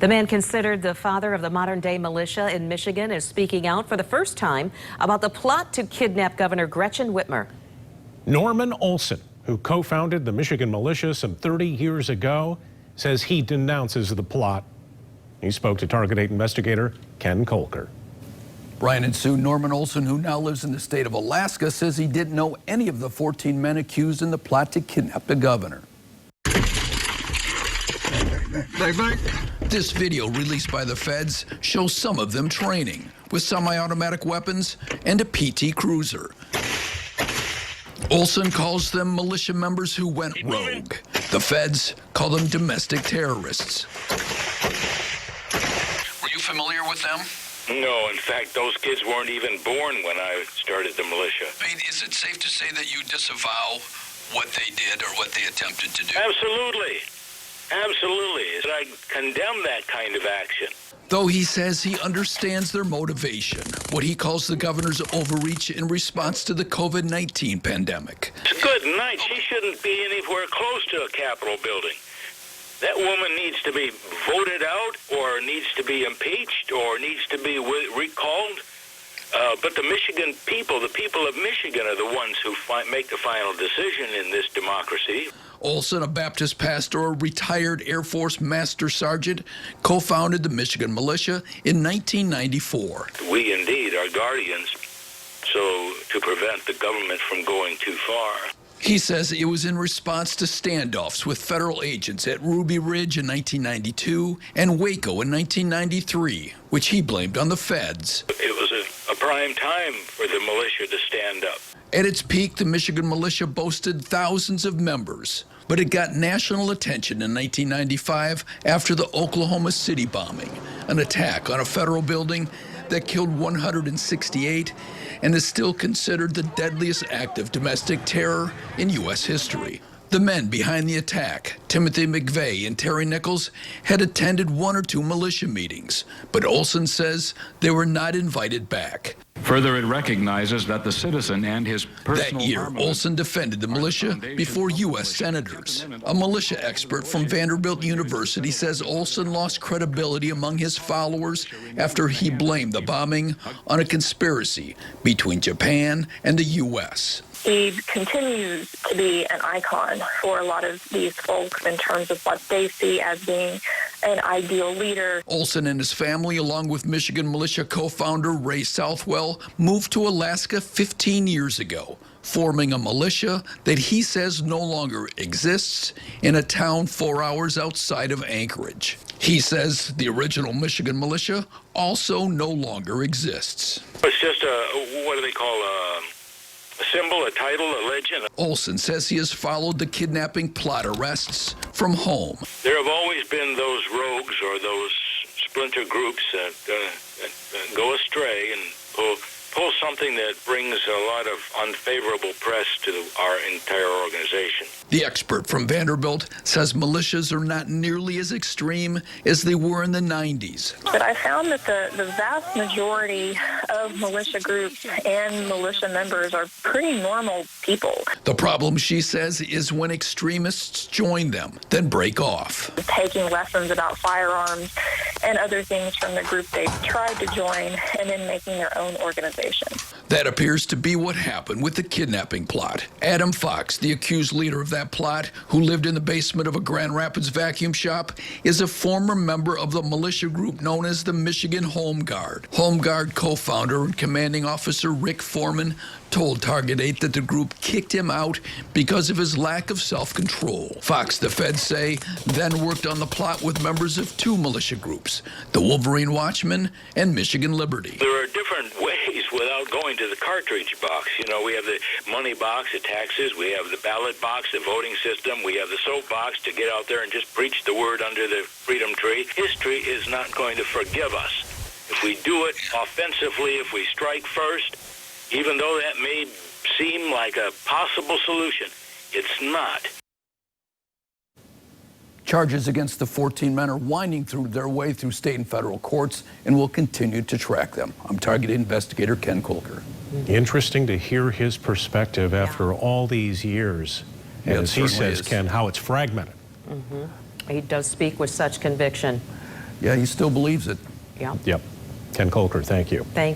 The man considered the father of the modern-day militia in Michigan is speaking out for the first time about the plot to kidnap Governor Gretchen Whitmer. Norman Olson, who co-founded the Michigan Militia some 30 years ago, says he denounces the plot. He spoke to Target 8 investigator Ken Kolker. Brian and Sue, Norman Olson, who now lives in the state of Alaska, says he didn't know any of the 14 men accused in the plot to kidnap the governor. This video released by the feds shows some of them training with semi-automatic weapons and a PT Cruiser. Olson calls them militia members who went rogue. The feds call them domestic terrorists. Were you familiar with them? No, in fact, those kids weren't even born when I started the militia. I mean, is it safe to say that you disavow what they did or what they attempted to do? Absolutely. Absolutely. I condemn that kind of action. Though he says he understands their motivation, what he calls the governor's overreach in response to the COVID-19 pandemic. Good night. She shouldn't be anywhere close to a Capitol building. That woman needs to be voted out or needs to be impeached or needs to be recalled. But the Michigan people, the people of Michigan, are the ones who make the final decision in this democracy. Olson, a Baptist pastor, a retired Air Force Master Sergeant, co-founded the Michigan Militia in 1994. We indeed are guardians, so to prevent the government from going too far. He says it was in response to standoffs with federal agents at Ruby Ridge in 1992 and Waco in 1993, which he blamed on the feds. It was a prime time for the militia to stand up. At its peak, the Michigan Militia boasted thousands of members, but it got national attention in 1995 after the Oklahoma City bombing, an attack on a federal building that killed 168 and is still considered the deadliest act of domestic terror in U.S. history. The men behind the attack, Timothy McVeigh and Terry Nichols, had attended one or two militia meetings, but Olson says they were not invited back. Further, it recognizes that the citizen and his personal That year, Olson defended the militia before U.S. senators. A militia expert from Vanderbilt University says Olson lost credibility among his followers after he blamed the bombing on a conspiracy between Japan and the U.S. He continues to be an icon for a lot of these folks in terms of what they see as being an ideal leader. Olson and his family, along with Michigan Militia co-founder Ray Southwell, moved to Alaska 15 years ago, forming a militia that he says no longer exists in a town 4 hours outside of Anchorage. He says the original Michigan Militia also no longer exists. It's just a, what do they call a symbol, a title, a legend. Olson says he has followed the kidnapping plot arrests from home. There have always been those rogues or those splinter groups that go astray and pull something that brings a lot of unfavorable press to our entire organization. The expert from Vanderbilt says militias are not nearly as extreme as they were in the 90s. But I found that the vast majority of militia groups and militia members are pretty normal people. The problem, she says, is when extremists join them, then break off. Taking lessons about firearms and other things from the group they've tried to join and then making their own organization. That appears to be what happened with the kidnapping plot. Adam Fox, the accused leader of that plot, who lived in the basement of a Grand Rapids vacuum shop, is a former member of the militia group known as the Michigan Home Guard. Home Guard co-founder and commanding officer Rick Foreman told Target 8 that the group kicked him out because of his lack of self-control. Fox, the feds say, then worked on the plot with members of two militia groups, the Wolverine Watchmen and Michigan Liberty. There are different ways without going to the cartridge box. You know, we have the money box, the taxes, we have the ballot box, the voting system, we have the soap box to get out there and just preach the word under the freedom tree. History is not going to forgive us. If we do it offensively, if we strike first, even though that may seem like a possible solution, it's not. Charges against the 14 men are winding through their way through state and federal courts and will continue to track them. I'm Target investigator Ken Kolker. Interesting to hear his perspective after all these years. As he says, Ken, how it's fragmented. He does speak with such conviction. Yeah, he still believes it. Yeah. Yep. Ken Colker, thank you. Thank